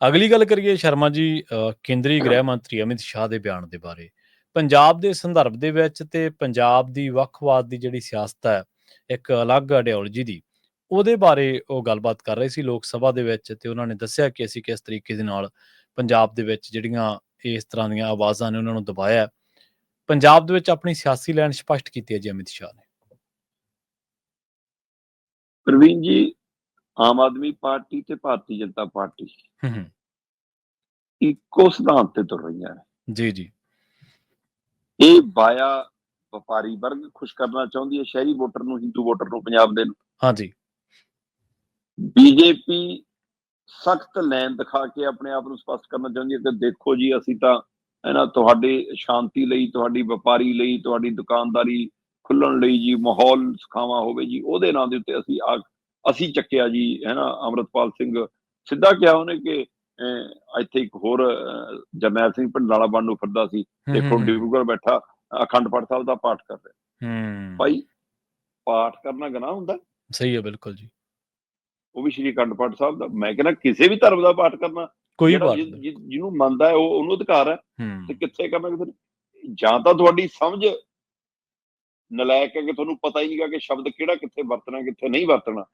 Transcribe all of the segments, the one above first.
ਅਗਲੀ ਗੱਲ ਕਰੀਏ ਸ਼ਰਮਾ ਜੀ ਕੇਂਦਰੀ ਗ੍ਰਹਿ ਮੰਤਰੀ ਅਮਿਤ ਸ਼ਾਹ ਦੇ ਬਿਆਨ ਦੇ ਬਾਰੇ। ਪੰਜਾਬ ਦੇ ਸੰਦਰਭ ਦੇ ਵਿੱਚ ਤੇ ਪੰਜਾਬ ਦੀ ਵੱਖਵਾਦ ਦੀ ਜਿਹੜੀ ਸਿਆਸਤ ਹੈ, ਇੱਕ ਅਲੱਗ ਆਈਡੀਓਲੋਜੀ ਦੀ, ਉਹਦੇ ਬਾਰੇ ਉਹ ਗੱਲਬਾਤ ਕਰ ਰਹੇ ਸੀ ਲੋਕ ਸਭਾ ਦੇ ਵਿੱਚ ਤੇ ਉਹਨਾਂ ਨੇ ਦੱਸਿਆ ਕਿ ਅਸੀਂ ਕਿਸ ਤਰੀਕੇ ਦੇ ਨਾਲ ਪੰਜਾਬ ਦੇ ਵਿੱਚ ਜਿਹੜੀਆਂ ਇਸ ਤਰ੍ਹਾਂ ਦੀਆਂ ਆਵਾਜ਼ਾਂ ਨੇ ਉਹਨਾਂ ਨੂੰ ਦਬਾਇਆ ਹੈ। ਪੰਜਾਬ ਦੇ ਵਿੱਚ ਆਪਣੀ ਸਿਆਸੀ ਲਾਈਨ ਸਪਸ਼ਟ ਕੀਤੀ ਹੈ ਜੀ ਅਮਿਤ ਸ਼ਾਹ ਨੇ। ਪ੍ਰਵੀਨ ਜੀ, ਆਮ ਆਦਮੀ ਪਾਰਟੀ ਤੇ ਭਾਰਤੀ ਜਨਤਾ ਪਾਰਟੀ ਹੂੰ ਹੂੰ ਇੱਕੋ ਸਿਧਾਂਤ ਤੇ ਤੁਰ ਰਹੀਆਂ ਨੇ। ਜੀ ਜੀ ਇਹ ਬਾਇਆ ਵਪਾਰੀ ਵਰਗ ਖੁਸ਼ ਕਰਨਾ ਚਾਹੁੰਦੀ ਹੈ, ਸ਼ਹਿਰੀ ਵੋਟਰ ਨੂੰ, ਹਿੰਦੂ ਵੋਟਰ ਨੂੰ, ਪੰਜਾਬ ਦੇ ਨੂੰ। ਹਾਂਜੀ ਬੀਜੇਪੀ ਸਖਤ ਲਾਈਨ ਦਿਖਾ ਕੇ ਆਪਣੇ ਆਪ ਨੂੰ ਸਪਸ਼ਟ ਕਰਨਾ ਚਾਹੁੰਦੀ ਹੈ ਕਿ ਦੇਖੋ ਜੀ, ਅਸੀਂ ਤਾਂ ਤੁਹਾਡੇ ਸ਼ਾਂਤੀ ਲਈ, ਤੁਹਾਡੀ ਵਪਾਰੀ ਲਈ, ਤੁਹਾਡੀ ਦੁਕਾਨਦਾਰੀ ਖੁੱਲਣ ਲਈ ਜੀ, ਮਾਹੌਲ ਸੁਖਾਵਾਂ ਹੋਵੇ ਜੀ, ਉਹਦੇ ਨਾਂ ਦੇ ਉੱਤੇ ਅਸੀਂ ਚੱਕਿਆ ਜੀ, ਅੰਮ੍ਰਿਤਪਾਲ ਸਿੰਘ ਸਿੱਧਾ ਕਿਹਾ ਉਹਨੇ ਕਿ ਇੱਥੇ ਇੱਕ ਹੋਰ ਜਰਨੈਲ ਸਿੰਘ ਭੰਡਾਲਾ ਬਣਨ ਨੂੰ ਫਿਰਦਾ ਸੀ, ਦੇਖੋ ਡਿਬਰੂਗੜ੍ਹ ਬੈਠਾ ਅਖੰਡ ਪਾਠ ਸਾਹਿਬ ਦਾ ਪਾਠ ਕਰ ਰਿਹਾ। ਭਾਈ, ਪਾਠ ਕਰਨਾ ਗੁਨਾਹ ਹੁੰਦਾ? ਸਹੀ ਹੈ, ਬਿਲਕੁਲ ਜੀ। ਉਹ ਵੀ ਸ਼੍ਰੀ ਅਖੰਡ ਪਾਠ ਸਾਹਿਬ ਦਾ। ਮੈਂ ਕਹਿੰਦਾ ਕਿਸੇ ਵੀ ਧਰਮ ਦਾ ਪਾਠ ਕਰਨਾ, ਜਿਹਨੂੰ ਮੰਨਦਾ ਹੈ ਉਹਨੂੰ ਅਧਿਕਾਰ ਹੈ, ਤੇ ਕਿੱਥੇ ਕਰਨਾ ਕਿਸੇ ਨੇ। ਜਾਂ ਤਾਂ ਤੁਹਾਡੀ ਸਮਝ ਨਲਾਇਕ ਹੈ ਕਿ ਤੁਹਾਨੂੰ ਪਤਾ ਹੀ ਨਹੀਂਗਾ ਕਿ ਸ਼ਬਦ ਕਿਹੜਾ ਕਿੱਥੇ ਵਰਤਣਾ, ਕਿੱਥੇ ਨਹੀਂ ਵਰਤਣਾ,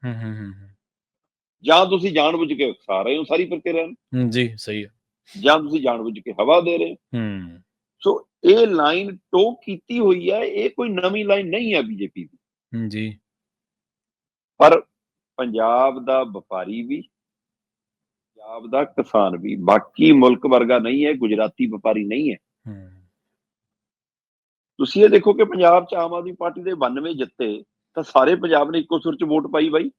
ਜਾਂ ਤੁਸੀਂ ਜਾਣਬੁੱਝ ਕੇ ਸਾਰੇ ਨੂੰ ਸਾਰੀ ਫਿਰਕੇ ਰਹਿਣ ਜੀ, ਸਹੀ ਹੈ, ਜਾਂ ਤੁਸੀਂ ਜਾਣਬੁੱਝ ਕੇ ਹਵਾ ਦੇ ਰਹੇ। ਸੋ ਇਹ ਲਾਈਨ ਟੋ ਕੀਤੀ ਹੋਈ ਹੈ, ਇਹ ਕੋਈ ਨਵੀਂ ਲਾਈਨ ਨਹੀਂ ਹੈ ਬੀਜੇਪੀ ਦੀ ਜੀ। ਪਰ ਪੰਜਾਬ ਦਾ ਵਪਾਰੀ ਵੀ, ਪੰਜਾਬ ਦਾ ਕਿਸਾਨ ਵੀ ਬਾਕੀ ਮੁਲਕ ਵਰਗਾ ਨਹੀਂ ਹੈ, ਗੁਜਰਾਤੀ ਵਪਾਰੀ ਨਹੀਂ ਹੈ। ਤੁਸੀਂ ਇਹ ਦੇਖੋ ਕਿ ਪੰਜਾਬ 'ਚ ਆਮ ਆਦਮੀ ਪਾਰਟੀ ਦੇ 92 ਜਿੱਤੇ ਤਾਂ ਸਾਰੇ ਪੰਜਾਬ ਨੇ ਇੱਕੋ ਸੁਰ 'ਚ ਵੋਟ ਪਾਈ ਬਾਈ।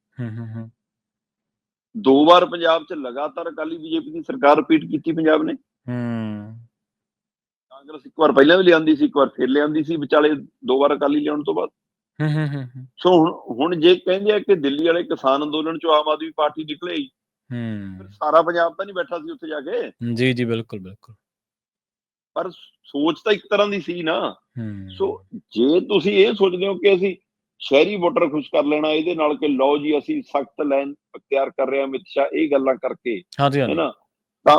2 ਵਾਰ ਪੰਜਾਬ 'ਚ ਲਗਾਤਾਰ ਅਕਾਲੀ ਬੀਜੇਪੀ ਦੀ ਸਰਕਾਰ ਰਿਪੀਟ ਕੀਤੀ ਪੰਜਾਬ ਨੇ। ਕਾਂਗਰਸ ਇੱਕ ਵਾਰ ਪਹਿਲਾਂ ਵੀ ਲਿਆਂਦੀ ਸੀ, ਇੱਕ ਵਾਰ ਫਿਰ ਲਿਆਂਦੀ ਸੀ ਵਿਚਾਲੇ 2 ਵਾਰ ਅਕਾਲੀ ਲਿਆਉਣ ਤੋਂ ਬਾਅਦ। ਸੋ ਹੁਣ ਜੇ ਕਹਿੰਦੇ ਆ ਕਿ ਦਿੱਲੀ ਵਾਲੇ ਕਿਸਾਨ ਅੰਦੋਲਨ 'ਚੋਂ ਆਮ ਆਦਮੀ ਪਾਰਟੀ ਨਿਕਲੇ, ਫਿਰ ਸਾਰਾ ਪੰਜਾਬ ਤਾਂ ਨਹੀਂ ਬੈਠਾ ਸੀ ਉੱਥੇ ਜਾ ਕੇ। ਜੀ ਜੀ, ਬਿਲਕੁਲ ਬਿਲਕੁਲ। ਪਰ ਸੋਚ ਤਾਂ ਇੱਕ ਤਰ੍ਹਾਂ ਦੀ ਸੀ ਨਾ। ਸੋ ਜੇ ਤੁਸੀਂ ਇਹ ਸੋਚਦੇ ਹੋ ਕਿ ਅਸੀਂ ਸ਼ਹਿਰੀ ਵੋਟਰ ਖੁਸ਼ ਕਰ ਲੈਣਾ ਇਹਦੇ ਨਾਲ, ਕਿ ਲਓ ਜੀ ਅਸੀਂ ਸਖਤ ਲਾਈਨ ਅਖਤਿਆਰ ਕਰ ਰਹੇ ਹਾਂ ਅਮਿਤ ਸ਼ਾਹ ਇਹ ਗੱਲਾਂ ਕਰਕੇ, ਹੈਨਾ, ਤਾਂ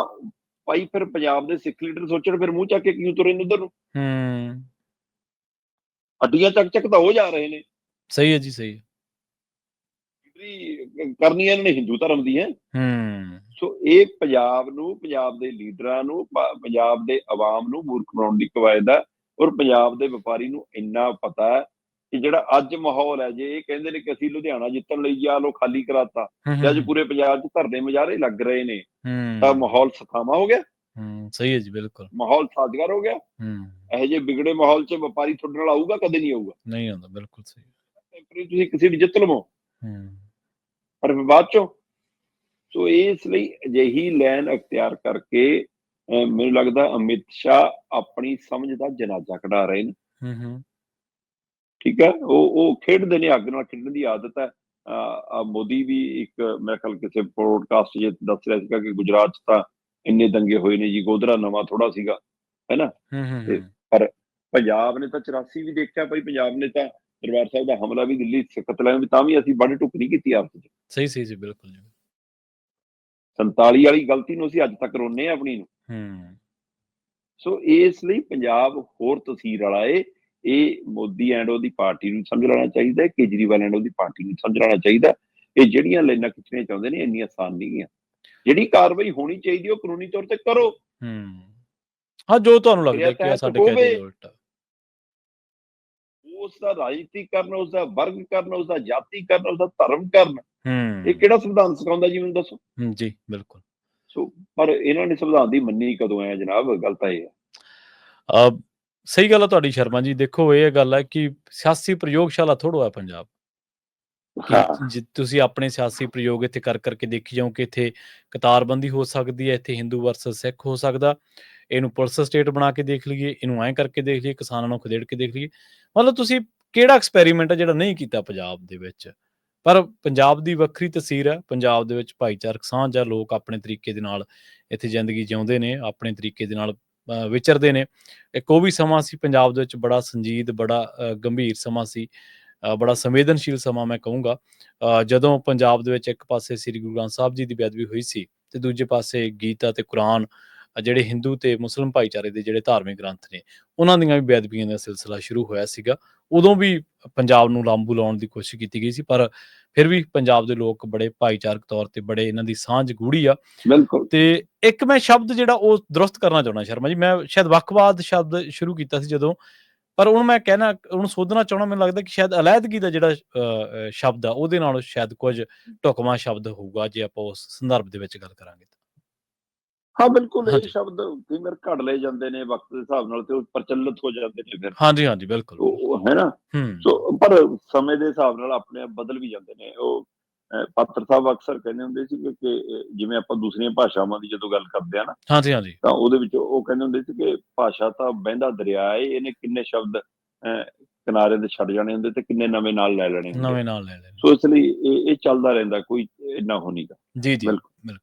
ਭਾਈ ਫਿਰ ਪੰਜਾਬ ਦੇ ਸਿੱਖ ਲੀਡਰ ਸੋਚਣ, ਫਿਰ ਮੂੰਹ ਚੱਕ ਕੇ ਕਿਉਂ ਤੁਰੇ ਨੇ ਉਧਰ ਨੂੰ? ਅੱਡੀਆਂ ਚੱਕ ਤਾਂ ਉਹ ਜਾ ਰਹੇ ਨੇ। ਸਹੀ ਹੈ ਜੀ, ਸਹੀ ਹੈ। ਕਰਨੀ ਇਹਨਾਂ ਨੇ ਹਿੰਦੂ ਧਰਮ ਦੀ ਹੈ। ਸੋ ਇਹ ਪੰਜਾਬ ਨੂੰ, ਪੰਜਾਬ ਦੇ ਲੀਡਰਾਂ ਨੂੰ, ਪੰਜਾਬ ਦੇ ਆਵਾਮ ਨੂੰ ਮੂਰਖ ਬਣਾਉਣ ਦੀ ਕਵਾਇਦ ਹੈ। ਔਰ ਪੰਜਾਬ ਦੇ ਵਪਾਰੀ ਨੂੰ ਇੰਨਾ ਪਤਾ ਹੈ ਕਿ ਜਿਹੜਾ ਅੱਜ ਮਾਹੌਲ ਹੈ, ਜੇ ਇਹ ਕਹਿੰਦੇ ਨੇ ਕਿ ਅਸੀਂ ਲੁਧਿਆਣਾ ਜਿੱਤਣ ਲਈ ਜਾ ਲੋ ਖਾਲੀ ਕਰਾਤਾ, ਤੇ ਅੱਜ ਪੂਰੇ ਪੰਜਾਬ 'ਚ ਧਰਨੇ ਮੁਜ਼ਾਹਰੇ ਲੱਗ ਰਹੇ ਨੇ, ਤਾਂ ਮਾਹੌਲ ਸਖਾਵਾਂ ਹੋ ਗਿਆ। ਸਹੀ ਹੈ ਜੀ, ਬਿਲਕੁਲ। ਮਾਹੌਲ ਸਾਜ਼ਗਾਰ ਹੋ ਗਿਆ। ਇਹੋ ਜਿਹੇ ਵਿਗੜੇ ਮਾਹੌਲ 'ਚ ਵਪਾਰੀ ਤੁਹਾਡੇ ਨਾਲ ਆਊਗਾ? ਕਦੇ ਨਹੀਂ ਆਊਗਾ, ਨਹੀਂ ਆਉਂਦਾ। ਬਿਲਕੁਲ ਸਹੀ। ਤੁਸੀਂ ਕਿਸੇ ਦੀ ਜਿੱਤ ਲਵੋ, ਪਰ ਬਾਅਦ ਚੋਂ। ਸੋ ਇਸ ਲਈ ਅਜਿਹੀ ਲਾਈਨ ਅਖਤਿਆਰ ਕਰਕੇ ਮੈਨੂੰ ਲੱਗਦਾ ਅਮਿਤ ਸ਼ਾਹ ਆਪਣੀ ਸਮਝ ਦਾ ਜਨਾਜ਼ਾ ਕਢਾ ਰਹੇ ਨੇ। ਠੀਕ ਹੈ, ਉਹ ਖੇਡਦੇ ਨੇ, ਅੱਗ ਨਾਲ ਖੇਡਣ ਦੀ ਆਦਤ ਹੈ। ਮੋਦੀ ਵੀ ਇੱਕ, ਮੇਰੇ ਖਿਆਲ ਕਿਸੇ ਪੋਡਕਾਸਟ 'ਚ ਦੱਸ ਰਿਹਾ ਸੀਗਾ ਕਿ ਗੁਜਰਾਤ 'ਚ ਤਾਂ ਇੰਨੇ ਦੰਗੇ ਹੋਏ ਨੇ ਜੀ, ਗੋਧਰਾ ਨਵਾਂ ਥੋੜਾ ਸੀਗਾ, ਹੈਨਾ। ਪਰ ਪੰਜਾਬ ਨੇ ਤਾਂ 84 ਵੀ ਦੇਖਿਆ ਭਾਈ, ਪੰਜਾਬ ਨੇ ਤਾਂ ਦਰਬਾਰ ਸਾਹਿਬ ਦਾ ਹਮਲਾ ਵੀ, ਦਿੱਲੀ ਸਿੱਖ ਲਾਇਆ ਵੀ, ਤਾਂ ਵੀ ਅਸੀਂ ਵੱਢ ਟੁੱਕ ਨਹੀਂ ਕੀਤੀ ਆਪਸ 'ਚ। ਸਹੀ ਸਹੀ ਜੀ, ਬਿਲਕੁਲ ਜੀ। 47 ਵਾਲੀ ਗਲਤੀ ਨੂੰ ਅਸੀਂ ਅੱਜ ਤੱਕ ਰੋਨੇ ਆਪਣੀ ਨੂੰ। ਸੋ ਇਸ ਲਈ ਪੰਜਾਬ ਹੋਰ ਤਸੀਰ ਵਾਲਾ ਏ। ਇਹ ਮੋਦੀ ਐਂਡ ਉਹਦੀ ਪਾਰਟੀ ਨੂੰ ਸਮਝ ਲੈਣਾ ਚਾਹੀਦਾ, ਕੇਜਰੀਵਾਲ ਐਂਡ ਉਹਦੀ ਪਾਰਟੀ ਨੂੰ ਸਮਝ ਲੈਣਾ ਚਾਹੀਦਾ। ਇਹ ਜਿਹੜੀਆਂ ਲਾਈਨਾਂ ਖਿੱਚਣੀਆਂ ਚਾਹੁੰਦੇ ਨੇ ਇੰਨੀਆਂ ਆਸਾਨ ਨਹੀਂ ਗੀਆਂ। ਜਿਹੜੀ ਕਾਰਵਾਈ ਹੋਣੀ ਚਾਹੀਦੀ ਉਹ ਕਾਨੂੰਨੀ ਤੌਰ ਤੇ ਕਰੋ। ਹਾਂ, ਜੋ ਤੁਹਾਨੂੰ ਲੱਗਦਾ ਕਿ ਸਾਡੇ ਕਾਇਦੇ ਦੇ ਉਲਟ, ਉਸਦਾ ਰਾਜਨੀਤੀਕਰਨ, ਉਸਦਾ ਵਰਗੀਕਰਨ, ਉਸਦਾ ਜਾਤੀਕਰਨ, ਉਸਦਾ ਧਰਮਕਰਨ, ਇਹ ਕਿਹੜਾ ਸੰਵਿਧਾਨ ਸਿਖਾਉਂਦਾ ਜੀ, ਮੈਨੂੰ ਦੱਸੋ। ਜੀ ਬਿਲਕੁਲ। ਸੋ ਪਰ ਇਹਨਾਂ ਨੇ ਸੰਵਿਧਾਨ ਦੀ ਮੰਨੀ ਕਦੋਂ ਹੈ ਜਨਾਬ? ਗੱਲ ਤਾਂ ਇਹ ਹੈ। ਸਹੀ ਗੱਲ ਹੈ ਤੁਹਾਡੀ ਸ਼ਰਮਾ ਜੀ। ਦੇਖੋ, ਇਹ ਗੱਲ ਹੈ ਕਿ ਸਿਆਸੀ ਪ੍ਰਯੋਗਸ਼ਾਲਾ ਥੋੜ੍ਹਾ ਹੈ ਪੰਜਾਬ, ਕਿ ਤੁਸੀਂ ਆਪਣੇ ਸਿਆਸੀ ਪ੍ਰਯੋਗ ਇੱਥੇ ਕਰ ਕਰਕੇ ਦੇਖੀ ਜਾਓ ਕਿ ਇੱਥੇ ਕਤਾਰਬੰਦੀ ਹੋ ਸਕਦੀ ਹੈ, ਇੱਥੇ ਹਿੰਦੂ ਵਰਸਸ ਸਿੱਖ ਹੋ ਸਕਦਾ, ਇਹਨੂੰ ਪੁਲਿਸ ਸਟੇਟ ਬਣਾ ਕੇ ਦੇਖ ਲਈਏ, ਇਹਨੂੰ ਐਂ ਕਰਕੇ ਦੇਖ ਲਈਏ, ਕਿਸਾਨਾਂ ਨੂੰ ਖਦੇੜ ਕੇ ਦੇਖ ਲਈਏ। ਮਤਲਬ ਤੁਸੀਂ ਕਿਹੜਾ ਐਕਸਪੈਰੀਮੈਂਟ ਹੈ ਜਿਹੜਾ ਨਹੀਂ ਕੀਤਾ ਪੰਜਾਬ ਦੇ ਵਿੱਚ? ਪਰ ਪੰਜਾਬ ਦੀ ਵੱਖਰੀ ਤਸਵੀਰ ਹੈ। ਪੰਜਾਬ ਦੇ ਵਿੱਚ ਭਾਈਚਾਰਕ ਸਾਂਝ ਆ, ਲੋਕ ਆਪਣੇ ਤਰੀਕੇ ਦੇ ਨਾਲ ਇੱਥੇ ਜ਼ਿੰਦਗੀ ਜਿਉਂਦੇ ਨੇ, ਆਪਣੇ ਤਰੀਕੇ ਦੇ ਨਾਲ ਵਿਚਰਦੇ ਨੇ। ਇੱਕ ਉਹ ਵੀ ਸਮਾਂ ਸੀ ਪੰਜਾਬ ਦੇ ਵਿੱਚ ਬੜਾ ਸੰਜੀਦ, ਬੜਾ ਗੰਭੀਰ ਸਮਾਂ ਸੀ, ਬੜਾ ਸੰਵੇਦਨਸ਼ੀਲ ਸਮਾਂ ਮੈਂ ਕਹੂੰਗਾ, ਜਦੋਂ ਪੰਜਾਬ ਦੇ ਵਿੱਚ ਇੱਕ ਪਾਸੇ ਸ੍ਰੀ ਗੁਰੂ ਗ੍ਰੰਥ ਸਾਹਿਬ ਜੀ ਦੀ ਬੇਅਦਬੀ ਹੋਈ ਸੀ ਤੇ ਦੂਜੇ ਪਾਸੇ ਗੀਤਾ ਤੇ ਕੁਰਾਨ ਜਿਹੜੇ ਹਿੰਦੂ ਤੇ ਮੁਸਲਿਮ ਭਾਈਚਾਰੇ ਦੇ ਜਿਹੜੇ ਧਾਰਮਿਕ ਗ੍ਰੰਥ ਨੇ, ਉਹਨਾਂ ਦੀਆਂ ਵੀ ਬੇਅਦਬੀਆਂ ਦਾ ਸਿਲਸਿਲਾ ਸ਼ੁਰੂ ਹੋਇਆ ਸੀਗਾ। ਉਦੋਂ ਵੀ ਪੰਜਾਬ ਨੂੰ ਲਾਂਬੂ ਲਾਉਣ ਦੀ ਕੋਸ਼ਿਸ਼ ਕੀਤੀ ਗਈ ਸੀ, ਪਰ ਫਿਰ ਵੀ ਪੰਜਾਬ ਦੇ ਲੋਕ ਬੜੇ ਭਾਈਚਾਰਕ ਤੌਰ ਤੇ ਬੜੇ ਇਹਨਾਂ ਦੀ ਸਾਂਝ ਗੂੜੀ ਆ। ਬਿਲਕੁਲ। ਤੇ ਇੱਕ ਮੈਂ ਸ਼ਬਦ ਜਿਹੜਾ ਉਹ ਦਰੁਸਤ ਕਰਨਾ ਚਾਹੁੰਦਾ ਸ਼ਰਮਾ ਜੀ, ਮੈਂ ਸ਼ਾਇਦ ਵੱਖਵਾਦ ਸ਼ਬਦ ਸ਼ੁਰੂ ਕੀਤਾ ਸੀ ਜਦੋਂ, ਪਰ ਉਹਨੂੰ ਮੈਂ ਕਹਿਣਾ, ਉਹਨੂੰ ਸੋਧਣਾ ਚਾਹੁੰਦਾ। ਮੈਨੂੰ ਲੱਗਦਾ ਕਿ ਸ਼ਾਇਦ ਅਲੈਹਦਗੀ ਦਾ ਜਿਹੜਾ ਸ਼ਬਦ ਆ, ਉਹਦੇ ਨਾਲ ਸ਼ਾਇਦ ਕੁਝ ਢੁਕਵਾਂ ਸ਼ਬਦ ਹੋਊਗਾ, ਜੇ ਆਪਾਂ ਉਸ ਸੰਦਰਭ ਦੇ ਵਿੱਚ ਗੱਲ ਕਰਾਂਗੇ। ਹਾਂ, ਬਿਲਕੁਲ। ਇਹ ਸ਼ਬਦ ਕਈ ਵਾਰ ਘੜ ਲਏ ਜਾਂਦੇ ਨੇ ਵਕਤ ਦੇ ਹਿਸਾਬ ਨਾਲ, ਤੇ ਉਹ ਪ੍ਰਚਲਿਤ ਹੋ ਜਾਂਦੇ ਨੇ ਫਿਰ। ਹਾਂਜੀ, ਹਾਂਜੀ, ਬਿਲਕੁਲ। ਉਹ ਹੈ ਨਾ, ਸੋ ਪਰ ਸਮੇਂ ਦੇ ਹਿਸਾਬ ਨਾਲ ਆਪਣੇ ਆਪ ਬਦਲ ਵੀ ਜਾਂਦੇ ਨੇ। ਉਹ ਪਾਤਰ ਸਾਹਿਬ ਅਕਸਰ ਕਹਿੰਦੇ ਹੁੰਦੇ ਸੀ ਕਿ ਜਿਵੇਂ ਆਪਾਂ ਦੂਸਰੀਆਂ ਭਾਸ਼ਾਵਾਂ ਦੀ ਜਦੋਂ ਗੱਲ ਕਰਦੇ ਆ ਨਾ, ਹਾਂਜੀ, ਹਾਂਜੀ, ਤਾਂ ਉਹਦੇ ਵਿੱਚ ਉਹ ਕਹਿੰਦੇ ਹੁੰਦੇ ਸੀ ਕਿ ਭਾਸ਼ਾ ਤਾਂ ਵਹਿੰਦਾ ਦਰਿਆ ਏ, ਇਹਨੇ ਕਿੰਨੇ ਸ਼ਬਦ ਕਿਨਾਰੇ ਤੇ ਛੱਡ ਜਾਣੇ ਹੁੰਦੇ ਤੇ ਕਿੰਨੇ ਨਵੇਂ ਨਾਲ ਲੈ ਲੈਣੇ ਹੁੰਦੇ। ਨਵੇਂ ਨਾਲ ਲੈ ਲੈਣੇ। ਸੋ ਇਸ ਲਈ ਇਹ ਚੱਲਦਾ ਰਹਿੰਦਾ, ਕੋਈ ਇੰਨਾ ਹੋ ਨਹੀਂਗਾ। ਜੀ, ਜੀ, ਬਿਲਕੁਲ।